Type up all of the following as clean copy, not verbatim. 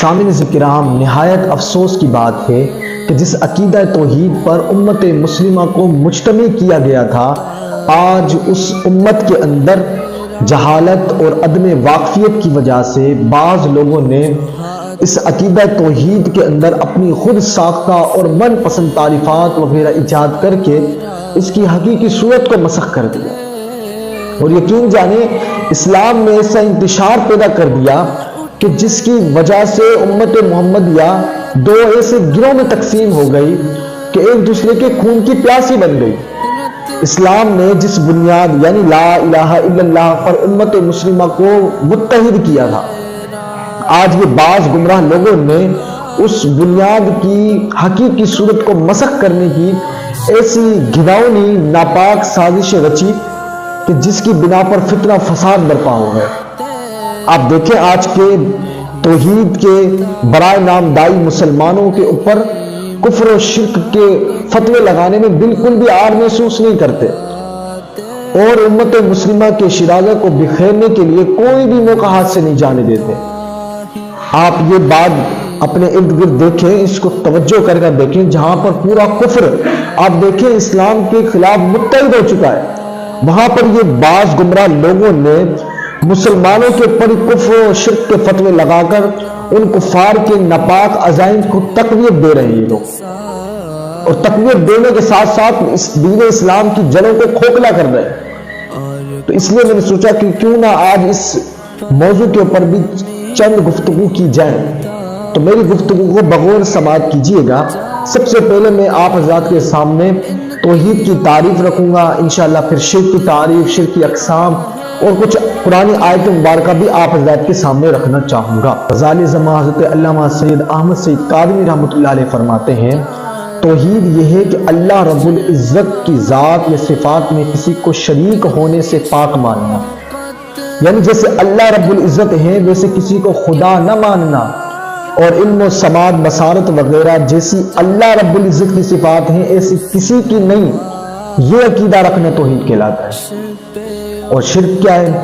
سامعین کرام، نہایت افسوس کی بات ہے کہ جس عقیدہ توحید پر امت مسلمہ کو مجتمع کیا گیا تھا، آج اس امت کے اندر جہالت اور عدم واقفیت کی وجہ سے بعض لوگوں نے اس عقیدہ توحید کے اندر اپنی خود ساختہ اور من پسند تعریفات وغیرہ ایجاد کر کے اس کی حقیقی صورت کو مسخ کر دیا، اور یقین جانے اسلام میں ایسا انتشار پیدا کر دیا کہ جس کی وجہ سے امت محمدیہ دو ایسے گروہ میں تقسیم ہو گئی کہ ایک دوسرے کے خون کی پیاسی بن گئی۔ اسلام نے جس بنیاد یعنی لا الہ الا اللہ پر امت مسلمہ کو متحد کیا تھا، آج یہ بعض گمراہ لوگوں نے اس بنیاد کی حقیقی صورت کو مسخ کرنے کی ایسی گھناؤنی ناپاک سازش رچی کہ جس کی بنا پر فتنہ فساد برپا ہو گئے۔ آپ دیکھیں آج کے توحید کے برائے نام دائی مسلمانوں کے اوپر کفر و شرک کے فتوے لگانے میں بالکل بھی عار محسوس نہیں کرتے، اور امت مسلمہ کے شیرازہ کو بکھیرنے کے لیے کوئی بھی موقع ہاتھ سے نہیں جانے دیتے۔ آپ یہ بات اپنے ارد گرد دیکھیں، اس کو توجہ کر دیکھیں، جہاں پر پورا کفر آپ دیکھیں اسلام کے خلاف متحد ہو چکا ہے، وہاں پر یہ بعض گمراہ لوگوں نے مسلمانوں کے اوپر کفر و شرک کے فتوے لگا کر ان کفار کے ناپاک عزائم کو تقویت دے رہے ہیں لوگ، اور تقویت دینے کے ساتھ ساتھ اس دین اسلام کی جڑوں کو کھوکھلا کر رہے ہیں۔ تو اس لیے میں نے سوچا کہ کیوں نہ آج اس موضوع کے اوپر بھی چند گفتگو کی جائے، تو میری گفتگو کو بغور سماعت کیجیے گا۔ سب سے پہلے میں آپ حضرات کے سامنے توحید کی تعریف رکھوں گا، انشاءاللہ پھر شرک کی تعریف، شرک کی اقسام اور کچھ قرآنی آیت مبارکہ بھی آپ حضرات کے سامنے رکھنا چاہوں گا۔ غزالی زماں حضرت علامہ سید احمد سعید کاظمی رحمۃ اللہ علیہ فرماتے ہیں، توحید یہ ہے کہ اللہ رب العزت کی ذات یا صفات میں کسی کو شریک ہونے سے پاک ماننا، یعنی جیسے اللہ رب العزت ہے ویسے کسی کو خدا نہ ماننا، اور علم و سماعت بصارت وغیرہ جیسی اللہ رب العزت کی صفات ہیں ایسی کسی کی نہیں، یہ عقیدہ رکھنا توحید کہلاتا ہے۔ اور شرک کیا ہے؟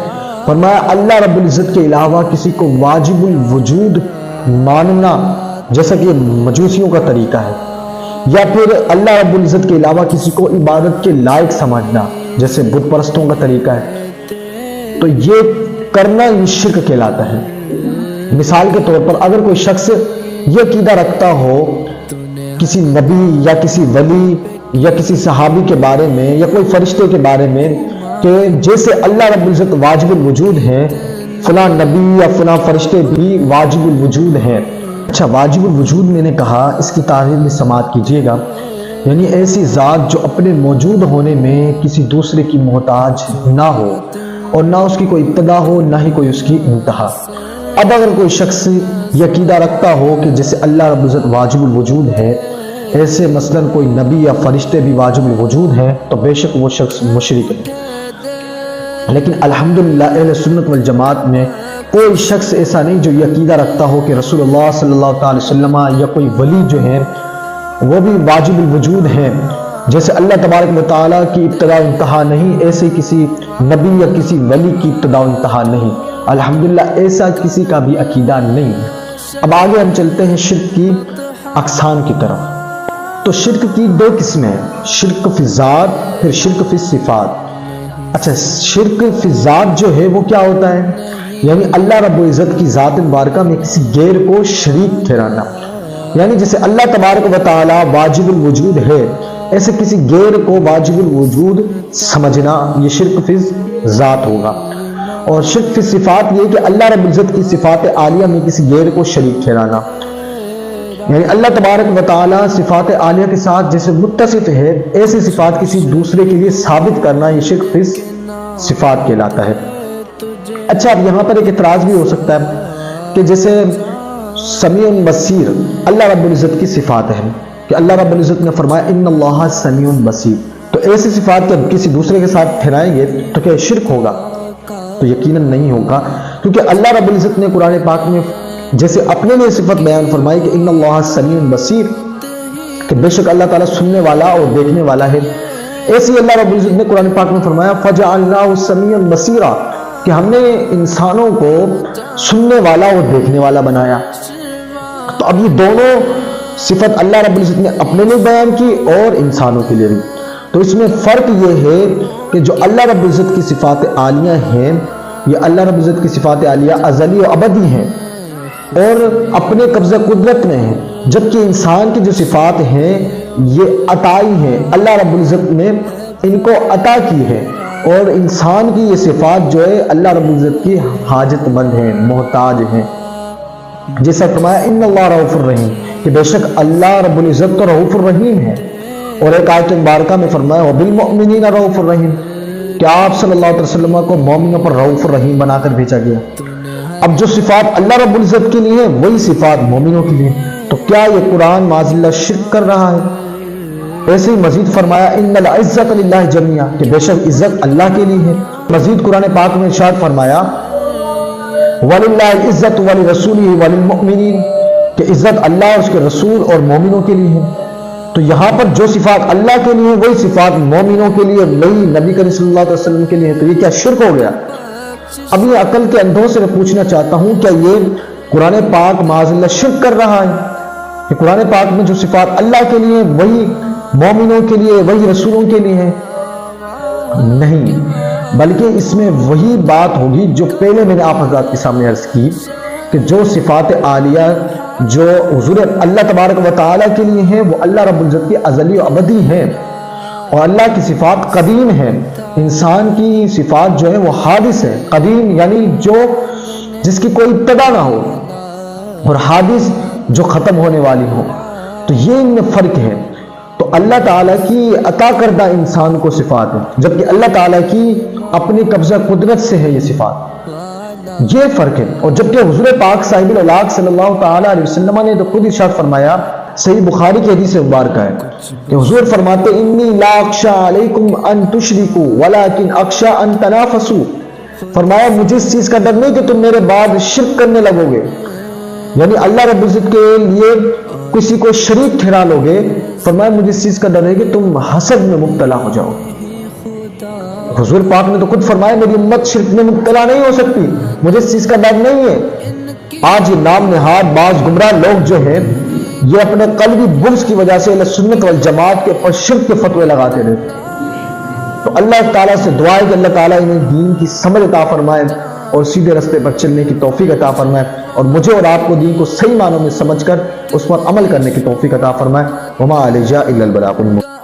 فرمایا اللہ رب العزت کے علاوہ کسی کو واجب الوجود ماننا، جیسا کہ مجوسیوں کا طریقہ ہے، یا پھر اللہ رب العزت کے علاوہ کسی کو عبادت کے لائق سمجھنا، جیسے بت پرستوں کا طریقہ ہے، تو یہ کرنا یہ شرک کہلاتا ہے۔ مثال کے طور پر اگر کوئی شخص یہ عقیدہ رکھتا ہو کسی نبی یا کسی ولی یا کسی صحابی کے بارے میں یا کوئی فرشتے کے بارے میں کہ جیسے اللہ رب العزت واجب الوجود ہیں، فلاں نبی یا فلاں فرشتے بھی واجب الوجود ہیں۔ اچھا، واجب الوجود میں نے کہا، اس کی تعریف میں سماعت کیجیے گا، یعنی ایسی ذات جو اپنے موجود ہونے میں کسی دوسرے کی محتاج نہ ہو اور نہ اس کی کوئی ابتدا ہو نہ ہی کوئی اس کی انتہا۔ اب اگر کوئی شخص یہ عقیدہ رکھتا ہو کہ جیسے اللہ رب العزت واجب الوجود ہے ایسے مثلا کوئی نبی یا فرشتے بھی واجب الوجود ہیں، تو بے شک وہ شخص مشرک ہے۔ لیکن الحمدللہ اہل سنت والجماعت میں کوئی شخص ایسا نہیں جو یہ عقیدہ رکھتا ہو کہ رسول اللہ صلی اللہ علیہ وسلم یا کوئی ولی جو ہے وہ بھی واجب الوجود ہیں، جیسے اللہ تبارک و تعالیٰ کی ابتدا و انتہا نہیں ایسے کسی نبی یا کسی ولی کی ابتدا و انتہا نہیں، الحمدللہ ایسا کسی کا بھی عقیدہ نہیں ہے۔ اب آگے ہم چلتے ہیں شرک کی اقسام کی طرف۔ تو شرک کی دو قسمیں ہیں، شرک فی ذات، پھر شرک فی صفات۔ اچھا، شرک فی ذات جو ہے وہ کیا ہوتا ہے؟ یعنی اللہ رب العزت کی ذات مبارکہ میں کسی غیر کو شریک ٹھہرانا، یعنی جیسے اللہ تبارک و تعالی واجب الوجود ہے ایسے کسی غیر کو واجب الوجود سمجھنا، یہ شرک فی ذات ہوگا۔ اور شرک فی صفات یہ کہ اللہ رب العزت کی صفات عالیہ میں کسی غیر کو شریک ٹھہرانا، یعنی اللہ تبارک و تعالی صفات عالیہ کے ساتھ جیسے متصف ہے ایسی صفات کسی دوسرے کے لیے ثابت کرنا، یہ شرک فی صفات کہلاتا ہے۔ اچھا، اب یہاں پر ایک اعتراض بھی ہو سکتا ہے کہ جیسے سمیع بصیر اللہ رب العزت کی صفات ہے کہ اللہ رب العزت نے فرمایا ان اللہ سمیع بصیر، تو ایسی صفات جب کسی دوسرے کے ساتھ ٹھہرائیں گے تو کیا شرک ہوگا؟ تو یقیناً نہیں ہوگا، کیونکہ اللہ رب العزت نے قرآن پاک میں جیسے اپنے لیے صفت بیان فرمائی کہ ان اللہ سمیع بصیر، کہ بے شک اللہ تعالیٰ سننے والا اور دیکھنے والا ہے، ایسے ہی اللہ رب العزت نے قرآن پاک میں فرمایا فجعلناہ سمیعا بصیرا، کہ ہم نے انسانوں کو سننے والا اور دیکھنے والا بنایا۔ تو اب یہ دونوں صفت اللہ رب العزت نے اپنے لیے بیان کی اور انسانوں کے لیے بھی. تو اس میں فرق یہ ہے کہ جو اللہ رب العزت کی صفات عالیہ ہیں، یہ اللہ رب العزت کی صفات عالیہ ازلی و ابدی ہیں اور اپنے قبضہ قدرت میں ہیں، جبکہ انسان کی جو صفات ہیں یہ عطائی ہیں، اللہ رب العزت نے ان کو عطا کی ہے. اور انسان کی یہ صفات جو ہے اللہ رب العزت کی حاجت مند ہیں، محتاج ہیں. جیسا فرمایا ان اللہ رؤوف الرحیم، کہ بے شک اللہ رب العزت تو رؤوف الرحیم ہے. اور ایک آیت مبارکہ میں فرمایا وبالمؤمنین رؤوف الرحیم، کہ آپ صلی اللہ علیہ وسلم کو مومنوں پر رؤوف الرحیم بنا کر بھیجا گیا. اب جو صفات اللہ رب العزت کے لیے ہیں وہی صفات مومنوں کے لیے. تو کیا یہ قرآن معاذ اللہ شرک کر رہا ہے؟ ایسے ہی مزید فرمایا ان العزت للہ جمیعا، کہ بے شک عزت اللہ کے لیے ہے. مزید قرآن پاک میں ارشاد فرمایا وَلِلَّهِ الْعِزَّةُ وَلِرَسُولِهِ وَلِلْمُؤْمِنِينَ، کہ عزت اللہ اور اس کے رسول اور مومنوں کے لیے ہے. تو یہاں پر جو صفات اللہ کے لیے وہی صفات مومنوں کے لیے، وہی نبی کریم صلی اللہ علیہ وسلم کے لیے. تو یہ کیا شرک ہو گیا؟ اب یہ عقل کے اندھوں سے میں پوچھنا چاہتا ہوں، کیا یہ قرآن پاک معاذ اللہ شرک کر رہا ہے کہ قرآن پاک میں جو صفات اللہ کے لیے وہی مومنوں کے لیے، وہی رسولوں کے لیے ہے؟ نہیں، بلکہ اس میں وہی بات ہوگی جو پہلے میں نے آپ حضرات کے سامنے عرض کی، کہ جو صفات عالیہ جو حضور اللہ تبارک و تعالیٰ کے لیے ہیں وہ اللہ رب العزت کی ازلی و ابدی ہیں، اور اللہ کی صفات قدیم ہیں. انسان کی صفات جو ہے وہ حادث ہے. قدیم یعنی جو جس کی کوئی ابتدا نہ ہو، اور حادث جو ختم ہونے والی ہو. تو یہ ان میں فرق ہے. تو اللہ تعالیٰ کی عطا کردہ انسان کو صفات ہے، جبکہ اللہ تعالیٰ کی اپنی قبضہ قدرت سے ہے یہ صفات. یہ فرق ہے. اور جبکہ حضور پاک صاحب الاولیاء صلی اللہ تعالیٰ علیہ وسلم نے تو خود ارشاد فرمایا، صحیح بخاری کی حدیث مبارکہ ہے کہ حضور فرماتے انی لا اخشى علیکم ان تشرکوا ولکن اخشى ان تنافسوا. فرمایا مجھے اس چیز کا ڈر نہیں کہ تم میرے بعد شرک کرنے لگو گے، یعنی اللہ رب العزت کے لیے کسی کو شریک ٹھہرا لو گے. فرمایا مجھے اس چیز کا ڈر ہے کہ تم حسد میں مبتلا ہو جاؤ. حضور پاک نے تو خود فرمایا میری امت شرک میں مبتلا نہیں ہو سکتی، مجھے اس چیز کا ڈر نہیں ہے. آج یہ نام نہاد بعض گمراہ لوگ جو ہیں یہ اپنے قلبی بغض کی وجہ سے اہل سنت والجماعت کے اور شرک کے فتوے لگاتے رہتے. تو اللہ تعالیٰ سے دعا ہے کہ اللہ تعالیٰ انہیں دین کی سمجھ عطا فرمائے اور سیدھے راستے پر چلنے کی توفیق عطا فرمائے، اور مجھے اور آپ کو دین کو صحیح معنوں میں سمجھ کر اس پر عمل کرنے کی توفیق عطا فرمائے. وما علینا الا البلاغ المبین.